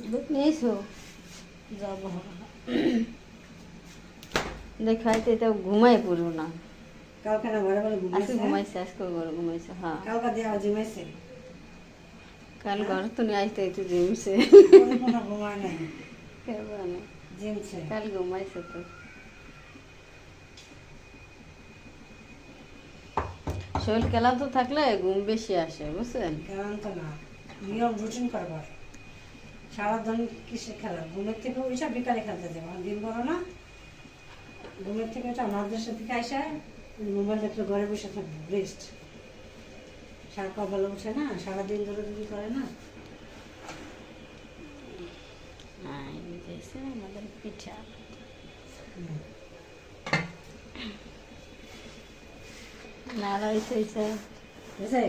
দুধ নিয়েছো যাবো দেখাইতে তো ঘুমাই পড়ো না কালকে না ঘরে বলে আজকে ঘুমাইছে ঘুমাইছে আজকে ঘরে ঘুমাইছে হ্যাঁ কালকে দিয়ে আজ ঘুমাইছে কাল ঘর তো নিয়ে আসতে একটু জিমছে কোনো ঘুমায় নাই কেমন জিমছে কাল ঘুমাইছে তো শরীর ক্লান্ত থাকলে ঘুম বেশি আসে বুঝছেন কেমন তো না নিয়ম রুটিন করবার সারাদিন কিসে খেলা ঘুমের থেকে ওইসব বিকালে খেলতে যাবো দিন বড় না ঘুমের থেকে ওইটা মাদ্রাসা থেকে আসে মোবাইল দেখলে ঘরে বসে থাকবে রেস্ট সারা কপালে উঠে না সারাদিন ধরে যদি করে না আমাদের পিঠা নাড়া হয়েছে বুঝছে